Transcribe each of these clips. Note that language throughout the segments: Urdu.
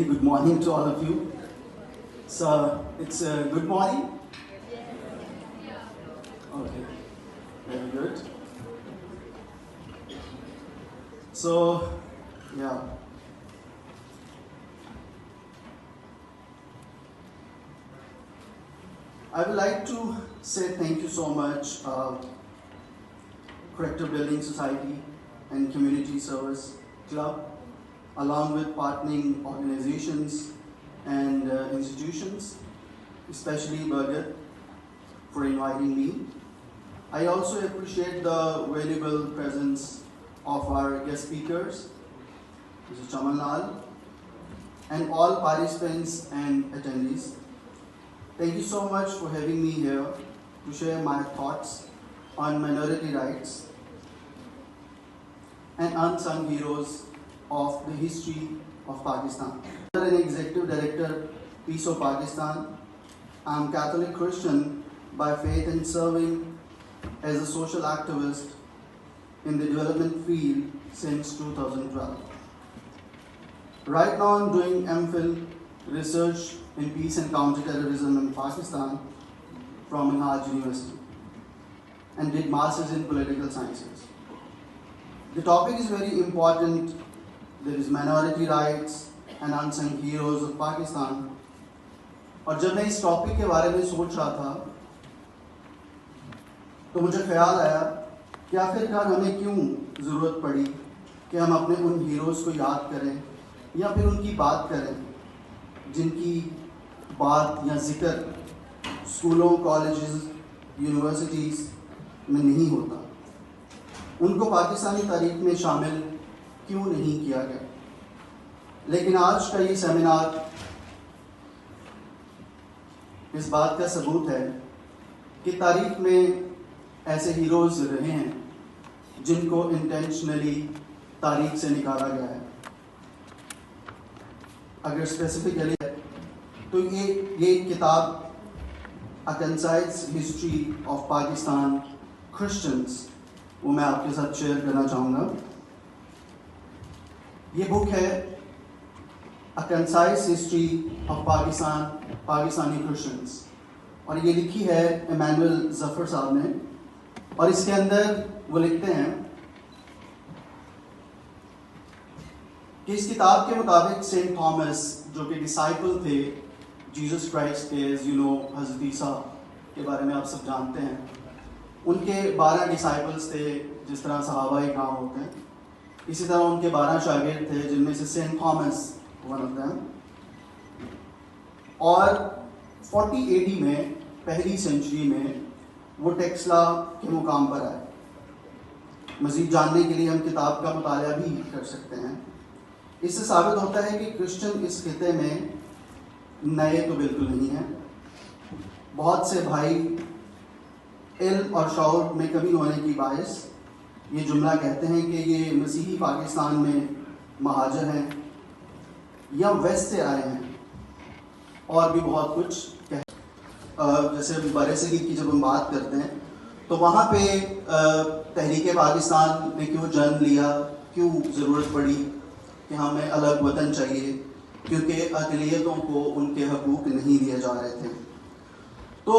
good morning to all of you. So it's a good morning. Okay, very good. So yeah, I would like to say thank you so much, Character Building Society and Community Service Club, along with partnering organizations and institutions, especially Burger, for inviting me. I also appreciate the valuable presence of our guest speakers, Mr. Chaman Lal, and all participants and attendees. Thank you so much for having me here to share my thoughts on minority rights and unsung heroes of the history of Pakistan. I'm an executive director, Peace of Pakistan. I'm Catholic Christian by faith and serving as a social activist in the development field since 2012. Right now I'm doing MPhil research in peace and counterterrorism in Pakistan from Minhaj University and did masters in political sciences. The topic is very important. There is minority rights and unsung heroes of Pakistan. اور جب میں اس ٹاپک کے بارے میں سوچ رہا تھا تو مجھے خیال آیا کہ آخرکار ہمیں کیوں ضرورت پڑی کہ ہم اپنے ان ہیروز کو یاد کریں یا پھر ان کی بات کریں جن کی بات یا ذکر اسکولوں، کالجز، یونیورسٹیز میں نہیں ہوتا. ان کو پاکستانی تاریخ میں شامل کیوں نہیں کیا گیا؟ لیکن آج کا یہ سیمینار اس بات کا ثبوت ہے کہ تاریخ میں ایسے ہیروز رہے ہیں جن کو انٹینشنلی تاریخ سے نکالا گیا ہے. اگر اسپیسیفکلی ہے تو یہ کتاب A Concise History of Pakistan Christians وہ میں آپ کے ساتھ شیئر کرنا چاہوں گا. یہ بک ہے A Concise History of Pakistani Christians اور یہ لکھی ہے ایمینول ظفر صاحب نے. اور اس کے اندر وہ لکھتے ہیں کہ اس کتاب کے مطابق سینٹ تھامس جو کہ ڈسائپل تھے جیزس کرائسٹ کے، حضرت عیسیٰ کے بارے میں آپ سب جانتے ہیں، ان کے 12 ڈسائپلس تھے. جس طرح صحابہ کرام ہوتے ہیں اسی طرح ان کے 12 شاگرد تھے جن میں سے Saint Thomas one of them. اور 40 AD میں، پہلی سینچری میں وہ ٹیکسلا کے مقام پر آئے. مزید جاننے کے لیے ہم کتاب کا مطالعہ بھی کر سکتے ہیں. اس سے ثابت ہوتا ہے کہ کرسچن اس خطے میں نئے تو بالکل نہیں ہیں. بہت سے بھائی علم اور شعور میں کمی ہونے کی باعث یہ جملہ کہتے ہیں کہ یہ مسیحی پاکستان میں مہاجر ہیں یا ویسٹ سے آئے ہیں، اور بھی بہت کچھ جیسے برصغیر کی جب ہم بات کرتے ہیں تو وہاں پہ تحریک پاکستان نے کیوں جنم لیا، کیوں ضرورت پڑی کہ ہمیں الگ وطن چاہیے، کیونکہ اقلیتوں کو ان کے حقوق نہیں دیے جا رہے تھے. تو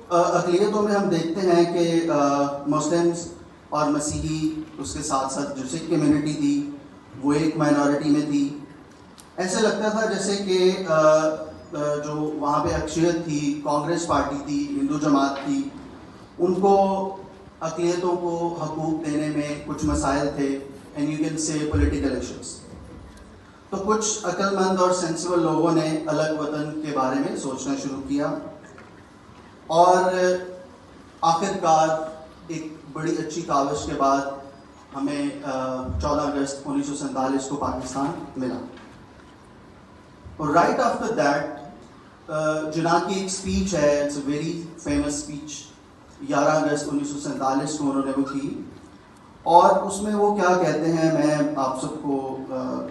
اقلیتوں میں ہم دیکھتے ہیں کہ مسلمس اور مسیحی، اس کے ساتھ ساتھ جو سکھ کمیونٹی تھی وہ ایک مائنورٹی میں تھی. ایسے لگتا تھا جیسے کہ جو وہاں پہ اکثریت تھی، کانگریس پارٹی تھی، ہندو جماعت تھی، ان کو اقلیتوں کو حقوق دینے میں کچھ مسائل تھے، and you can say political issues. تو کچھ عقل مند اور سینسیبل لوگوں نے الگ وطن کے بارے میں سوچنا شروع کیا، اور آخرکار ایک بڑی اچھی کاوش کے بعد ہمیں 14 اگست 1947 کو پاکستان ملا. اور رائٹ آفٹر دیٹ جناح کی ایک اسپیچ ہے، it's a very famous speech, 11 اگست 1947 کو انہوں نے وہ کی. اور اس میں وہ کیا کہتے ہیں میں آپ سب کو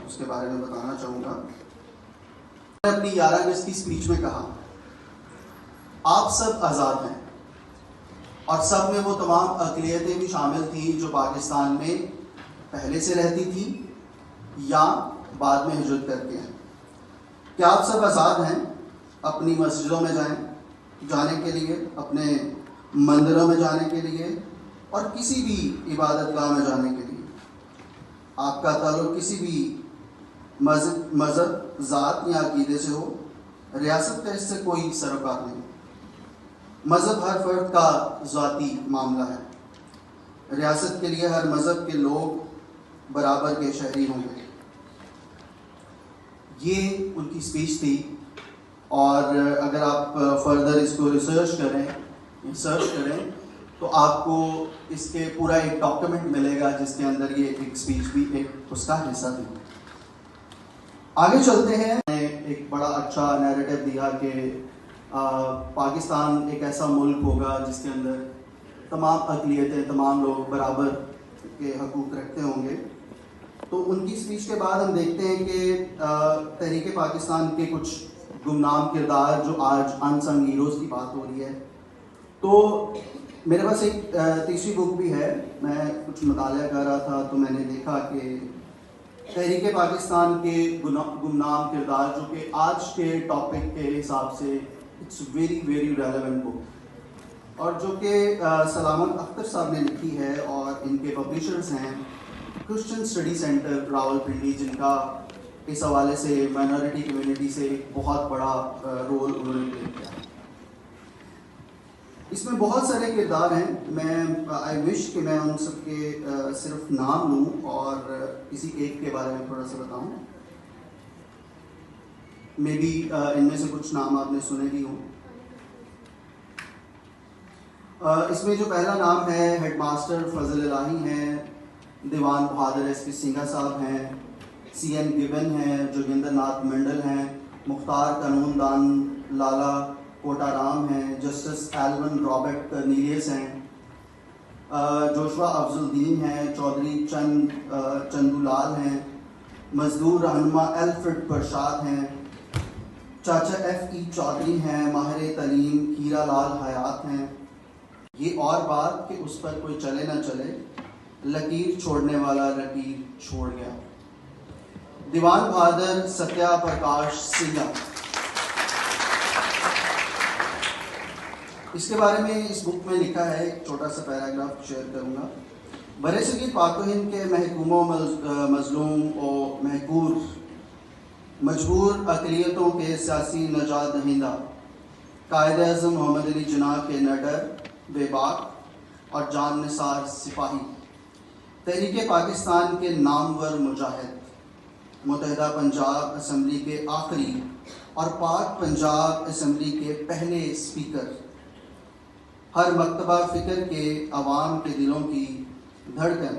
اس کے بارے میں بتانا چاہوں گا. میں نے اپنی 11 اگست کی اسپیچ میں کہا آپ سب آزاد ہیں، اور سب میں وہ تمام اقلیتیں بھی شامل تھیں جو پاکستان میں پہلے سے رہتی تھیں یا بعد میں ہجرت کر کے ہیں. کہ آپ سب آزاد ہیں اپنی مسجدوں میں جانے کے لیے، اپنے مندروں میں جانے کے لیے، اور کسی بھی عبادت گاہ میں جانے کے لیے۔ آپ کا تعلق کسی بھی مذہب، ذات یا عقیدے سے ہو، ریاست کا اس سے کوئی سروکار نہیں۔ مذہب ہر فرد کا ذاتی معاملہ ہے۔ ریاست کے لیے ہر مذہب کے لوگ برابر کے شہری ہوں گے۔ یہ ان کی اسپیچ تھی، اور اگر آپ فردر اس کو ریسرچ کریں، سرچ کریں، تو آپ کو اس کے پورا ایک ڈاکیومنٹ ملے گا جس کے اندر یہ ایک اسپیچ بھی ایک اس کا حصہ تھی۔ آگے چلتے ہیں۔ ایک بڑا اچھا نیریٹو دیا کہ پاکستان ایک ایسا ملک ہوگا جس کے اندر تمام اقلیتیں، تمام لوگ برابر کے حقوق رکھتے ہوں گے۔ تو ان کی اسپیچ کے بعد ہم دیکھتے ہیں کہ تحریک پاکستان کے کچھ گمنام کردار جو آج انسنگ ہیروز کی بات ہو رہی ہے۔ تو میرے پاس ایک تیسری بک بھی ہے، میں کچھ مطالعہ کر رہا تھا تو میں نے دیکھا کہ تحریک پاکستان کے گمنام کردار، جو کہ آج کے ٹاپک کے حساب سے اٹس ویری ویری ریلیونٹ بک، اور جو کہ سلامت اختر صاحب نے لکھی ہے، اور ان کے پبلشرز ہیں Christian study centre Rawal Pindi, جن کا اس حوالے سے مائنورٹی کمیونٹی سے ایک بہت بڑا رول انہوں نے پلے کیا۔ اس میں بہت سارے کردار ہیں، میں آئی وش کہ میں ان سب کے صرف نام لوں اور کسی ایک کے بارے میں تھوڑا سا بتاؤں۔ مے بی ان میں سے کچھ نام آپ نے سنے بھی ہوں۔ اس میں جو پہلا نام ہے ہیڈ ماسٹر فضل الہی ہیں، دیوان بہادر ایس پی سنگھا صاحب ہیں، سی این گبن ہیں، جوگندر ناتھ منڈل ہیں، مختار قانون دان لالا کوٹا رام ہیں، جسٹس ایلون رابرٹ کرنیلیس ہیں، جوشوا افضل الدین ہیں، چودھری چندو لال ہیں، مزدور رہنما الفریڈ پرشاد ہیں، چاچا ایف ای چودھری ہیں، ماہر تعلیم ہیرا لال حیات ہیں۔ یہ اور بات کہ اس پر کوئی چلے نہ چلے، لکیر چھوڑنے والا لکیر چھوڑ گیا۔ دیوان بہادر ستیا پرکاش سنگھا، اس کے بارے میں اس بک میں لکھا ہے، ایک چھوٹا سا پیراگراف شیئر کروں گا۔ برصغیر پاک و ہند کے محکوم و مظلوم و مجبور اقلیتوں کے سیاسی نجات دہندہ قائد اعظم محمد علی جناح کے نڈر، بے باک اور جان نثار سپاہی، تحریک پاکستان کے نامور مجاہد، متحدہ پنجاب اسمبلی کے آخری اور پاک پنجاب اسمبلی کے پہلے اسپیکر، ہر مکتبہ فکر کے عوام کے دلوں کی دھڑکن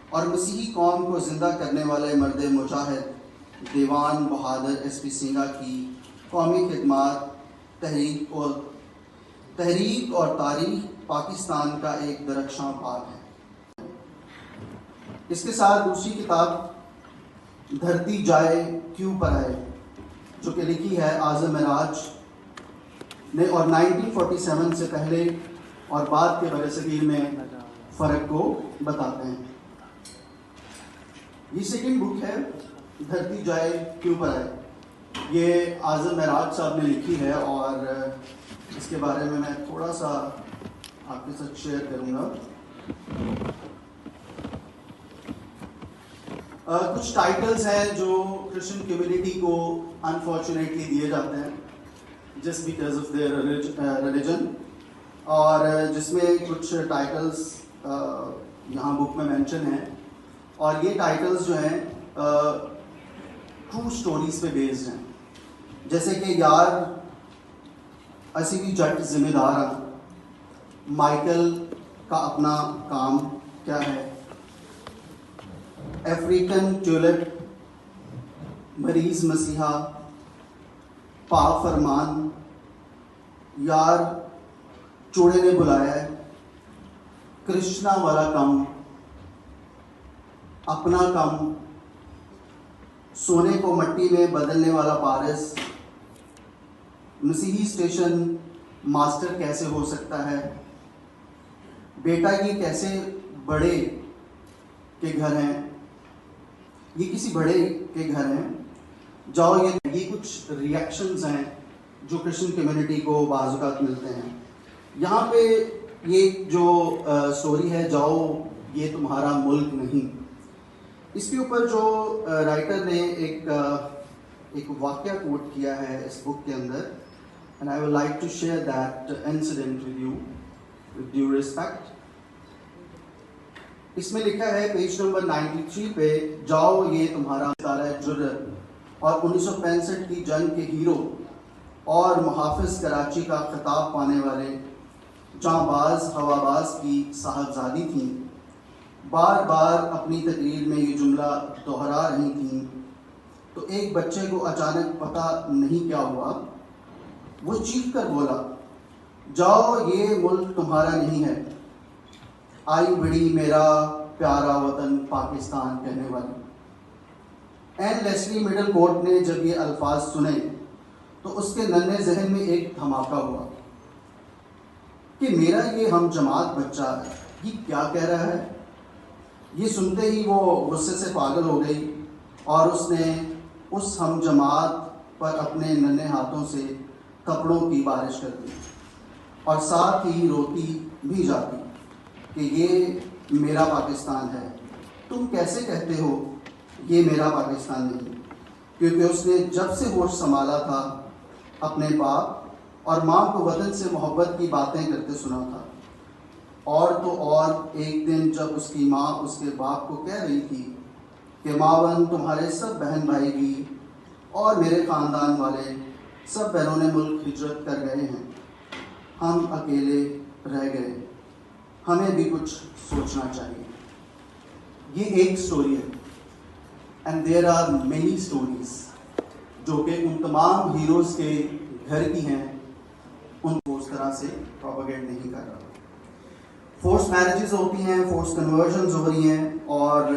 اور مسیحی قوم کو زندہ کرنے والے مرد مجاہد دیوان بہادر ایس پی سنگھا کی قومی خدمات، تحریک اور تاریخ پاکستان کا ایک درخشاں باب ہے۔ اس کے ساتھ دوسری کتاب دھرتی جائے کیوں پر آئے، جو کہ لکھی ہے اعظم معراج نے، اور 1947 سے پہلے اور بعد کے برصغیر میں فرق کو بتاتے ہیں۔ یہ سیکنڈ بک ہے، دھرتی جائے کیوں پر آئے، یہ اعظم معراج صاحب نے لکھی ہے، اور اس کے بارے میں تھوڑا سا آپ کے ساتھ شیئر کروں گا۔ کچھ ٹائٹلز ہیں جو کرسچن کمیونٹی کو انفارچونیٹلی دیے جاتے ہیں just because of their religion, اور جس میں کچھ ٹائٹلز یہاں بک میں مینشن ہیں، اور یہ ٹائٹلز جو ہیں ٹرو سٹوریز پہ بیسڈ ہیں، جیسے کہ یار اسی بھی جٹ ذمہ دار ہیں، مائیکل کا اپنا کام کیا ہے، افریقن ٹیولپ، مریض مسیحا، پاک فرمان، یار چوڑے نے بلایا ہے، کرشنا والا کم، اپنا کم، سونے کو مٹی میں بدلنے والا پارس، مسیحی اسٹیشن ماسٹر کیسے ہو سکتا ہے، بیٹا یہ کیسے بڑے کے گھر ہیں، یہ کسی بڑے کے گھر ہیں، جاؤ یہ کچھ ریئیکشنز ہیں جو کرسچن کمیونٹی کو بعض اوقات ملتے ہیں. یہاں پہ یہ جو سٹوری ہے جاؤ یہ تمہارا ملک نہیں، اس کے اوپر جو رائٹر نے ایک واقعہ کوٹ کیا ہے اس بک کے اندر، and I would like to share that incident with you with due respect. اس میں لکھا ہے پیج نمبر 93 پہ، جاؤ یہ تمہارا ستارہ جرت اور 1965 کی جنگ کے ہیرو اور محافظ کراچی کا خطاب پانے والے جاں باز ہواباز کی صاحبزادی تھیں، بار بار اپنی تقریر میں یہ جملہ دہرا رہی تھیں. تو ایک بچے کو اچانک پتہ نہیں کیا ہوا، وہ چیخ کر بولا، جاؤ یہ ملک تمہارا نہیں ہے. آئی بڑی میرا پیارا وطن پاکستان کہنے والی. این لیسلی مڈل کورٹ نے جب یہ الفاظ سنے تو اس کے ننھے ذہن میں ایک دھماکہ ہوا کہ میرا یہ ہم جماعت بچہ یہ کیا کہہ رہا ہے. یہ سنتے ہی وہ غصے سے پاگل ہو گئی اور اس نے اس ہم جماعت پر اپنے ننھے ہاتھوں سے کپڑوں کی بارش کر دی اور ساتھ ہی روتی بھی جاتی کہ یہ میرا پاکستان ہے. تم کیسے کہتے ہو یہ میرا پاکستان نہیں؟ کیونکہ اس نے جب سے ہوش سنبھالا تھا اپنے باپ اور ماں کو وطن سے محبت کی باتیں کرتے سنا تھا. اور تو اور ایک دن جب اس کی ماں اس کے باپ کو کہہ رہی تھی کہ ماون تمہارے سب بہن بھائی بھی اور میرے خاندان والے سب بیرون ملک ہجرت کر گئے ہیں، ہم اکیلے رہ گئے، ہمیں بھی کچھ سوچنا چاہیے. یہ ایک سٹوری ہے. And there are many stories جو کہ ان تمام ہیروز کے گھر کی ہیں، ان کو اس طرح سے پروپیگیٹ نہیں کر رہا. فورس میرجز ہوتی ہیں، فورس کنورژنز ہو رہی ہیں، اور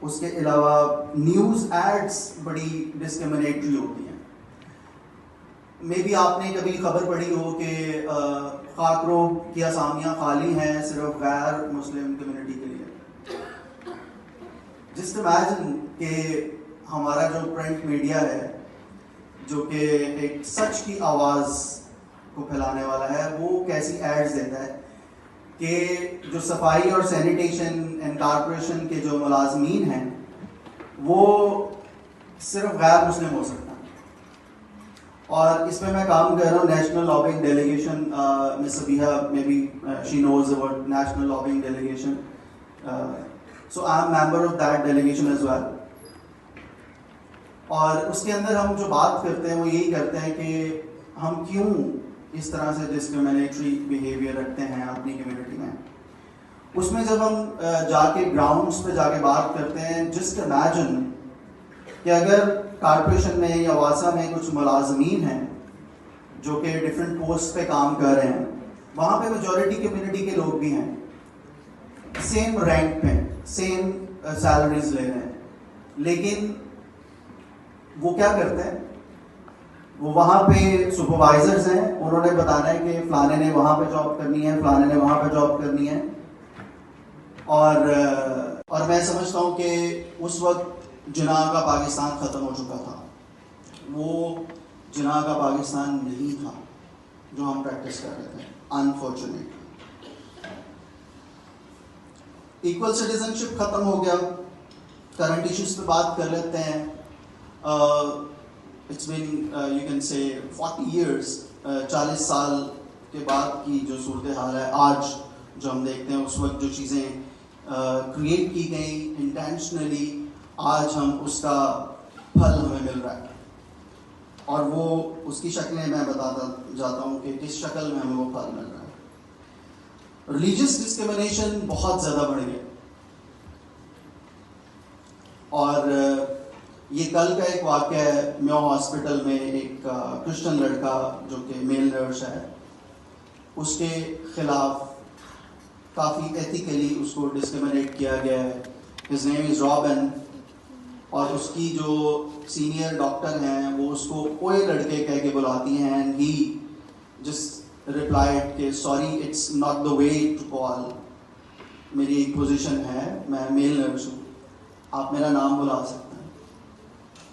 اس کے علاوہ نیوز ایڈز بڑی ڈسکریمنیٹری ہوتی ہیں. مے بی آپ نے کبھی خبر پڑھی ہو کہ خاکرو کی اسامیاں خالی ہیں صرف غیر مسلم کمیونٹی کے لیے. جسٹ امیجن کہ ہمارا جو پرنٹ میڈیا ہے جو کہ ایک سچ کی آواز کو پھیلانے والا ہے، وہ کیسی ایڈز دیتا ہے کہ جو صفائی اور سینیٹیشن اینڈ کارپوریشن کے جو ملازمین ہیں وہ صرف غیر مسلم ہو سکتا ہے. اور اس میں کام کر رہا ہوں national lobbying delegation. Miss Sabiha may be she knows about national lobbying delegation, so I am member of that delegation as well. اور اس کے اندر ہم جو بات کرتے ہیں وہ یہی کرتے ہیں کہ ہم کیوں اس طرح سے ڈسکریمنیٹری بیہیویئر رکھتے ہیں اپنی کمیونٹی میں. اس میں جب ہم جا کے گراؤنڈس پہ جا کے بات کرتے ہیں، جسٹ امیجن کہ اگر کارپوریشن میں یا واسا میں کچھ ملازمین ہیں جو کہ ڈفرینٹ پوسٹ پہ کام کر رہے ہیں، وہاں پہ میجورٹی کمیونٹی کے لوگ بھی ہیں، سیم رینک پہ سیم سیلریز لے رہے ہیں، لیکن وہ کیا کرتے ہیں؟ وہ وہاں پہ سپروائزرز ہیں، انہوں نے بتانا ہے کہ فلانے نے وہاں پہ جاب کرنی ہے، فلانے نے وہاں پہ جاب کرنی ہے. اور میں سمجھتا ہوں کہ اس وقت جناح کا پاکستان ختم ہو چکا تھا. وہ جناح کا پاکستان نہیں تھا جو ہم پریکٹس کر رہے تھے، انفارچونیٹلی. ایکول سٹیزن شپ ختم ہو گیا. کرنٹ ایشوز پہ بات کر لیتے ہیں. It's been, you can say 40 years, 40 سال کے بعد کی جو صورتحال ہے آج جو ہم دیکھتے ہیں، اس وقت جو چیزیں کریٹ کی گئیں انٹینشنلی، آج ہم اس کا پھل ہمیں مل رہا ہے. اور وہ اس کی شکلیں میں بتاتا جاتا ہوں کہ کس شکل میں ہمیں وہ پھل مل رہا ہے. ریلیجیس ڈسکریمنیشن بہت زیادہ بڑھ گیا. اور یہ کل کا ایک واقعہ ہے، میو ہاسپٹل میں ایک کرسچن لڑکا جو کہ میل نرس ہے، اس کے خلاف کافی ایتھیکلی اس کو ڈسکریمنیٹ کیا گیا ہے. ہز نیم از رابن، اور اس کی جو سینئر ڈاکٹر ہیں وہ اس کو اوئے لڑکے کہہ کے بلاتی ہیں. اینڈ ہی جسٹ ریپلائڈ کہ sorry it's not the way to call. میری ایک پوزیشن ہے، میں میل نرس ہوں، آپ میرا نام بلا سکتے ہیں.